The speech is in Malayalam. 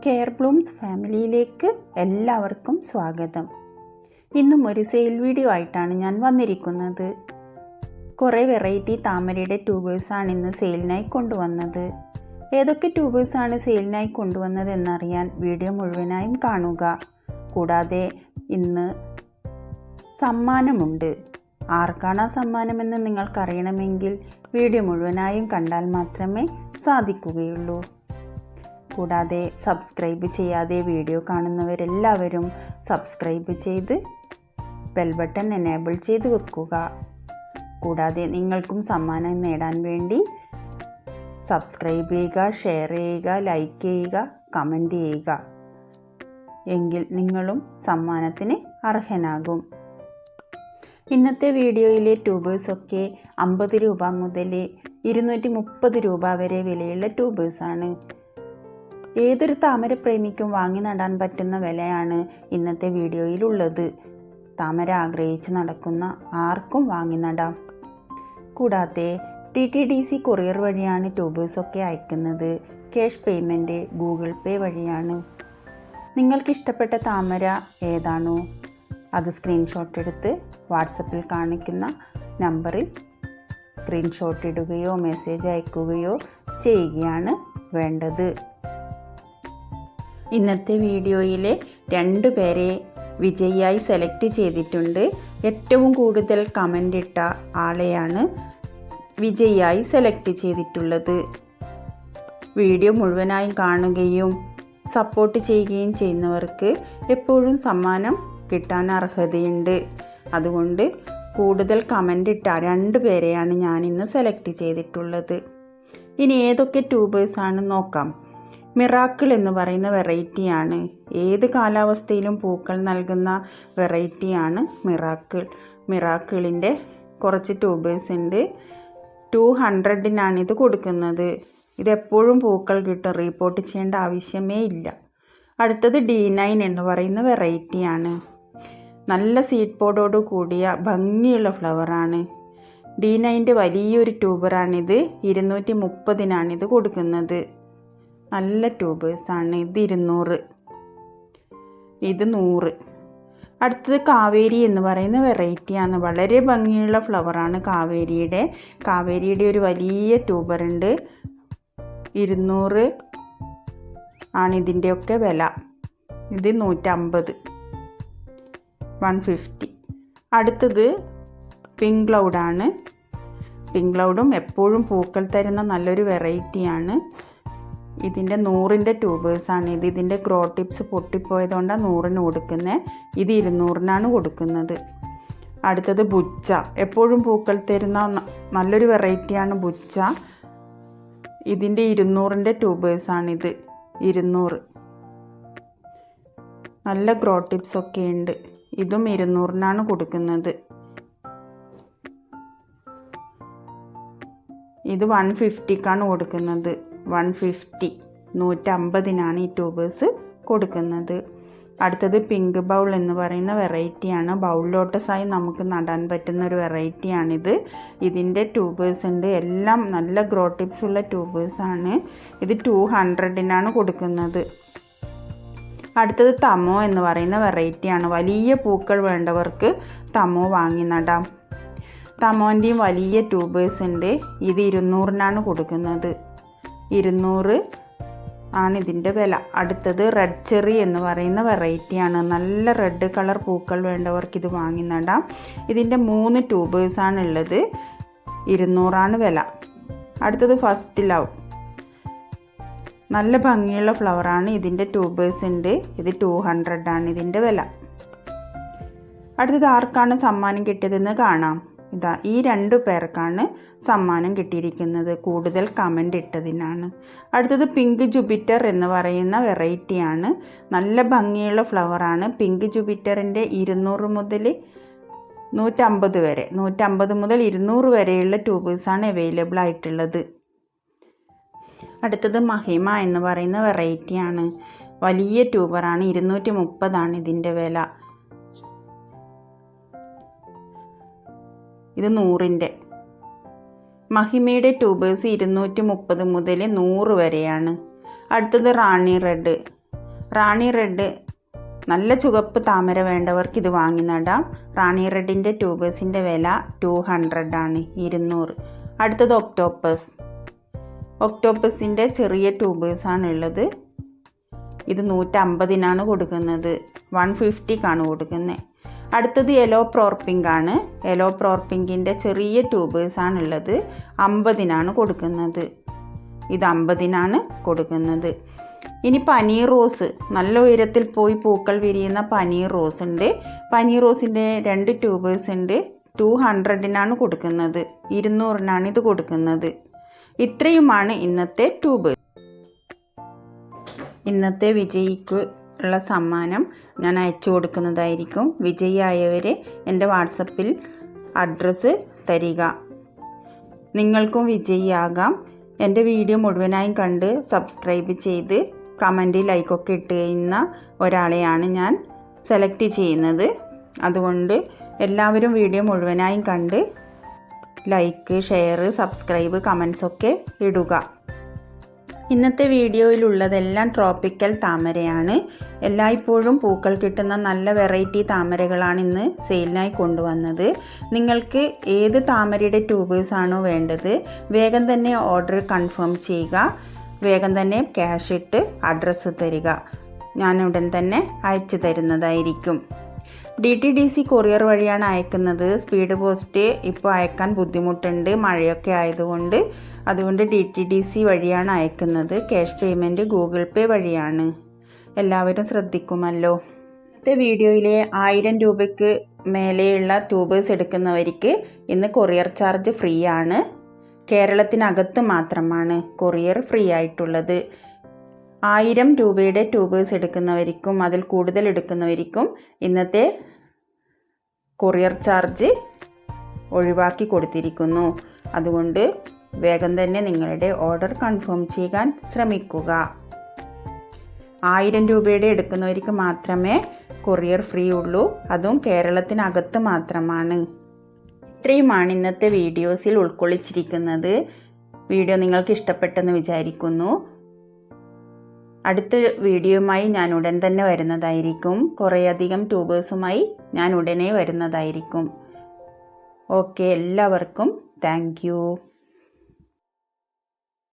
കെയർ ബ്ലൂംസ് ഫാമിലിയിലേക്ക് എല്ലാവർക്കും സ്വാഗതം. ഇന്നും ഒരു സെയിൽ വീഡിയോ ആയിട്ടാണ് ഞാൻ വന്നിരിക്കുന്നത്. കുറേ വെറൈറ്റി താമരയുടെ ട്യൂബേഴ്സാണ് ഇന്ന് സെയിലിനായി കൊണ്ടുവന്നത്. ഏതൊക്കെ ട്യൂബേഴ്സാണ് സെയിലിനായി കൊണ്ടുവന്നത് എന്നറിയാൻ വീഡിയോ മുഴുവനായും കാണുക. കൂടാതെ ഇന്ന് സമ്മാനമുണ്ട്. ആർക്കാണ് ആ സമ്മാനമെന്ന് നിങ്ങൾക്കറിയണമെങ്കിൽ വീഡിയോ മുഴുവനായും കണ്ടാൽ മാത്രമേ സാധിക്കുകയുള്ളൂ. കൂടാതെ സബ്സ്ക്രൈബ് ചെയ്യാതെ വീഡിയോ കാണുന്നവരെല്ലാവരും സബ്സ്ക്രൈബ് ചെയ്ത് ബെൽ ബട്ടൺ എനേബിൾ ചെയ്ത് വെക്കുക. കൂടാതെ നിങ്ങൾക്കും സമ്മാനം നേടാൻ വേണ്ടി സബ്സ്ക്രൈബ് ചെയ്യുക, ഷെയർ ചെയ്യുക, ലൈക്ക് ചെയ്യുക, കമൻറ്റ് ചെയ്യുക. എങ്കിൽ നിങ്ങളും സമ്മാനത്തിന് അർഹനാകും. ഇന്നത്തെ വീഡിയോയിലെ ട്യൂബേഴ്സൊക്കെ 50 രൂപ മുതൽ 230 രൂപ വരെ വിലയുള്ള ട്യൂബേഴ്സാണ്. ഏതൊരു താമരപ്രേമിക്കും വാങ്ങി നടാൻ പറ്റുന്ന വിലയാണ് ഇന്നത്തെ വീഡിയോയിലുള്ളത്. താമര ആഗ്രഹിച്ച് നടക്കുന്ന ആർക്കും വാങ്ങി നടാം. കൂടാതെ TTDC കൊറിയർ വഴിയാണ് ട്യൂബേഴ്സൊക്കെ അയക്കുന്നത്. ക്യാഷ് പേയ്മെൻറ്റ് ഗൂഗിൾ പേ വഴിയാണ്. നിങ്ങൾക്കിഷ്ടപ്പെട്ട താമര ഏതാണോ അത് സ്ക്രീൻഷോട്ട് എടുത്ത് വാട്സപ്പിൽ കാണിക്കുന്ന നമ്പറിൽ സ്ക്രീൻഷോട്ട് ഇടുകയോ മെസ്സേജ് അയക്കുകയോ ചെയ്യുകയാണ് വേണ്ടത്. ഇന്നത്തെ വീഡിയോയിലെ 2 പേരെ വിജയിയായി സെലക്ട് ചെയ്തിട്ടുണ്ട്. ഏറ്റവും കൂടുതൽ കമൻ്റ് ഇട്ട ആളെയാണ് വിജയിയായി സെലക്ട് ചെയ്തിട്ടുള്ളത്. വീഡിയോ മുഴുവനായും കാണുകയും സപ്പോർട്ട് ചെയ്യുകയും ചെയ്യുന്നവർക്ക് എപ്പോഴും സമ്മാനം കിട്ടാൻ അർഹതയുണ്ട്. അതുകൊണ്ട് കൂടുതൽ കമൻ്റ് ഇട്ട 2 പേരെയാണ് ഞാനിന്ന് സെലക്ട് ചെയ്തിട്ടുള്ളത്. ഇനി ഏതൊക്കെ ട്യൂബേഴ്സാണ് നോക്കാം. മിറാക്കിൾ എന്ന് പറയുന്ന വെറൈറ്റിയാണ്. ഏത് കാലാവസ്ഥയിലും പൂക്കൾ നൽകുന്ന വെറൈറ്റിയാണ് മിറാക്കിളിൻ്റെ കുറച്ച് ട്യൂബേഴ്സ് ഉണ്ട്. 200-നാണ് ഇത് കൊടുക്കുന്നത്. ഇതെപ്പോഴും പൂക്കൾ കിട്ടും, റിപ്പോർട്ട് ചെയ്യേണ്ട ആവശ്യമേ ഇല്ല. അടുത്തത് D9 എന്ന് പറയുന്ന വെറൈറ്റിയാണ്. നല്ല സീഡ് പോഡോട് കൂടിയ ഭംഗിയുള്ള ഫ്ലവറാണ്. D9ൻ്റെ വലിയൊരു ട്യൂബറാണിത്. 230-നാണ് ഇത് കൊടുക്കുന്നത്. നല്ല ട്യൂബേഴ്സാണ്. ഇത് 200, ഇത് 100. അടുത്തത് കാവേരി എന്ന് പറയുന്ന വെറൈറ്റിയാണ്. വളരെ ഭംഗിയുള്ള ഫ്ലവറാണ് കാവേരിയുടെ ഒരു വലിയ ട്യൂബറുണ്ട്. 200 ആണ് ഇതിൻ്റെയൊക്കെ വില. ഇത് 150, 150. അടുത്തത് പിങ്ക് ക്ലൗഡാണ്. പിങ്ക് ക്ലൗഡും എപ്പോഴും പൂക്കൾ തരുന്ന നല്ലൊരു വെറൈറ്റിയാണ്. ഇതിൻ്റെ 100ൻ്റെ ട്യൂബേഴ്സാണ് ഇത്. ഇതിൻ്റെ ഗ്രോ ടിപ്സ് പൊട്ടിപ്പോയതുകൊണ്ടാണ് 100-ന് കൊടുക്കുന്നത്. ഇത് 200-നാണ് കൊടുക്കുന്നത്. അടുത്തത് ബുച്ച. എപ്പോഴും പൂക്കൾ തരുന്ന നല്ലൊരു വെറൈറ്റിയാണ് ബുച്ച. ഇതിൻ്റെ 200ൻ്റെ ട്യൂബേഴ്സാണിത്. 200 നല്ല ഗ്രോ ടിപ്സൊക്കെ ഉണ്ട്. ഇതും 200-നാണ് കൊടുക്കുന്നത്. ഇത് 150-ക്കാണ് കൊടുക്കുന്നത്. 150, 150-നാണ് ഈ ട്യൂബേഴ്സ് കൊടുക്കുന്നത്. അടുത്തത് പിങ്ക് ബൗൾ എന്ന് പറയുന്ന വെറൈറ്റിയാണ്. ബൗൾ ലോട്ടസായി നമുക്ക് നടാൻ പറ്റുന്ന ഒരു വെറൈറ്റിയാണിത്. ഇതിൻ്റെ ട്യൂബേഴ്സ് ഉണ്ട്. എല്ലാം നല്ല ഗ്രോ ടിപ്സ് ഉള്ള ട്യൂബേഴ്സാണ്. ഇത് 200-നാണ് കൊടുക്കുന്നത്. അടുത്തത് തമോ എന്ന് പറയുന്ന വെറൈറ്റിയാണ്. വലിയ പൂക്കൾ വേണ്ടവർക്ക് തമോ വാങ്ങി നടാം. തമോൻ്റെയും വലിയ ട്യൂബേഴ്സ് ഉണ്ട്. ഇത് 200-നാണ് കൊടുക്കുന്നത്. 200 ആണ് ഇതിൻ്റെ വില. അടുത്തത് റെഡ് ചെറി എന്ന് പറയുന്ന വെറൈറ്റിയാണ്. നല്ല റെഡ് കളർ പൂക്കൾ വേണ്ടവർക്ക് ഇത് വാങ്ങി നടാം. ഇതിൻ്റെ 3 ട്യൂബേഴ്സാണ് ഉള്ളത്. 200-ആണ് വില. അടുത്തത് ഫസ്റ്റ് ലവ്. നല്ല ഭംഗിയുള്ള ഫ്ലവറാണ്. ഇതിൻ്റെ ട്യൂബേഴ്സ് ഉണ്ട്. ഇത് 200-ആണ് ഇതിൻ്റെ വില. അടുത്തത് ആർക്കാണ് സമ്മാനം കിട്ടിയതെന്ന് കാണാം. ഇതാ ഈ 2 പേർക്കാണ് സമ്മാനം കിട്ടിയിരിക്കുന്നത്. കൂടുതൽ കമൻ്റ് ഇട്ടതിനാണ്. അടുത്തത് പിങ്ക് ജൂപ്പിറ്റർ എന്ന് പറയുന്ന വെറൈറ്റിയാണ്. നല്ല ഭംഗിയുള്ള ഫ്ലവറാണ്. പിങ്ക് ജൂപ്പിറ്ററിൻ്റെ 200 മുതൽ 150 വരെ, 150 മുതൽ 200 വരെയുള്ള ട്യൂബേഴ്സാണ് അവൈലബിൾ ആയിട്ടുള്ളത്. അടുത്തത് മഹിമ എന്ന് പറയുന്ന വെറൈറ്റിയാണ്. വലിയ ട്യൂബറാണ്. 230-ആണ് ഇതിൻ്റെ വില. ഇത് 100-ൻ്റെ. മഹിമയുടെ ട്യൂബേഴ്സ് 230 മുതൽ 100 വരെയാണ്. അടുത്തത് റാണി റെഡ്. റാണി റെഡ് നല്ല ചുവപ്പ് താമര വേണ്ടവർക്ക് ഇത് വാങ്ങി നടാം. റാണി റെഡിൻ്റെ ട്യൂബേഴ്സിൻ്റെ വില 200 ആണ്, 200. അടുത്തത് ഒക്ടോപ്പസ്. ഒക്ടോപ്പസിൻ്റെ ചെറിയ ട്യൂബേഴ്സാണ് ഉള്ളത്. ഇത് 150-നാണ് കൊടുക്കുന്നത്, 150-ക്കാണ് കൊടുക്കുന്നത്. അടുത്തത് യെല്ലോ പ്രോർപ്പിങ്ക് ആണ്. യെല്ലോ പ്രോർപ്പിങ്കിൻ്റെ ചെറിയ ട്യൂബേഴ്സാണുള്ളത്, 50-നാണ് കൊടുക്കുന്നത്. ഇത് 50-നാണ് കൊടുക്കുന്നത്. ഇനി പനീർ റോസ്, നല്ല ഉയരത്തിൽ പോയി പൂക്കൾ വിരിയുന്ന പനീർ റോസ് ഉണ്ട്. പനീർ റോസിൻ്റെ 2 ട്യൂബേഴ്സ് ഉണ്ട്, 200-നാണ് കൊടുക്കുന്നത്, 200-നാണ് ഇത് കൊടുക്കുന്നത്. ഇത്രയുമാണ് ഇന്നത്തെ ട്യൂബേഴ്സ്. ഇന്നത്തെ വിജയിക്ക് ഉള്ള സമ്മാനം ഞാൻ അയച്ചു കൊടുക്കുന്നതായിരിക്കും. വിജയിയായവരെ എൻ്റെ വാട്സപ്പിൽ അഡ്രസ്സ് തരിക. നിങ്ങൾക്കും വിജയിയാകാം. എൻ്റെ വീഡിയോ മുഴുവനായും കണ്ട് സബ്സ്ക്രൈബ് ചെയ്ത് കമൻറ്റ് ലൈക്കൊക്കെ ഇട്ട് കഴിയുന്ന ഒരാളെയാണ് ഞാൻ സെലക്ട് ചെയ്യുന്നത്. അതുകൊണ്ട് എല്ലാവരും വീഡിയോ മുഴുവനായും കണ്ട് ലൈക്ക്, ഷെയർ, സബ്സ്ക്രൈബ്, കമൻസൊക്കെ ഇടുക. ഇന്നത്തെ വീഡിയോയിലുള്ളതെല്ലാം ട്രോപ്പിക്കൽ താമരയാണ്. എല്ലായ്പ്പോഴും പൂക്കൾ കിട്ടുന്ന നല്ല വെറൈറ്റി താമരകളാണ് ഇന്ന് സെയിലിനായി കൊണ്ടുവന്നത്. നിങ്ങൾക്ക് ഏത് താമരയുടെ ട്യൂബേഴ്സാണോ വേണ്ടത് വേഗം തന്നെ ഓർഡർ കൺഫേം ചെയ്യുക. വേഗം തന്നെ ക്യാഷ് ഇട്ട് അഡ്രസ്സ് തരിക. ഞാൻ ഉടൻ തന്നെ അയച്ചു തരുന്നതായിരിക്കും. DTDC കൊറിയർ വഴിയാണ് അയക്കുന്നത്. സ്പീഡ് പോസ്റ്റ് ഇപ്പോൾ അയക്കാൻ ബുദ്ധിമുട്ടുണ്ട്, മഴയൊക്കെ ആയതുകൊണ്ട്. അതുകൊണ്ട് DTDC വഴിയാണ് അയക്കുന്നത്. ക്യാഷ് പേയ്മെൻറ്റ് ഗൂഗിൾ പേ വഴിയാണ്. എല്ലാവരും ശ്രദ്ധിക്കുമല്ലോ. ഇന്നത്തെ വീഡിയോയിലെ 1000 രൂപയ്ക്ക് മേലെയുള്ള ട്യൂബേഴ്സ് എടുക്കുന്നവർക്ക് ഇന്ന് കൊറിയർ ചാർജ് ഫ്രീ ആണ്. കേരളത്തിനകത്ത് മാത്രമാണ് കൊറിയർ ഫ്രീ ആയിട്ടുള്ളത്. 1000 രൂപയുടെ ട്യൂബേഴ്സ് എടുക്കുന്നവർക്കും അതിൽ കൂടുതൽ എടുക്കുന്നവർക്കും ഇന്നത്തെ കൊറിയർ ചാർജ് ഒഴിവാക്കി കൊടുത്തിരിക്കുന്നു. അതുകൊണ്ട് വേഗം തന്നെ നിങ്ങളുടെ ഓർഡർ കൺഫേം ചെയ്യാൻ ശ്രമിക്കുക. 1000 രൂപയുടെ എടുക്കുന്നവർക്ക് മാത്രമേ കൊറിയർ ഫ്രീ ഉള്ളൂ. അതും കേരളത്തിനകത്ത് മാത്രമാണ്. ഇത്രയുമാണ് ഇന്നത്തെ വീഡിയോസിൽ ഉൾക്കൊള്ളിച്ചിരിക്കുന്നത്. വീഡിയോ നിങ്ങൾക്ക് ഇഷ്ടപ്പെട്ടെന്ന് വിചാരിക്കുന്നു. അടുത്ത വീഡിയോയുമായി ഞാൻ ഉടൻ തന്നെ വരുന്നതായിരിക്കും. കുറേയധികം ട്യൂബേഴ്സുമായി ഞാൻ ഉടനെ വരുന്നതായിരിക്കും. ഓക്കെ, എല്ലാവർക്കും താങ്ക് യു.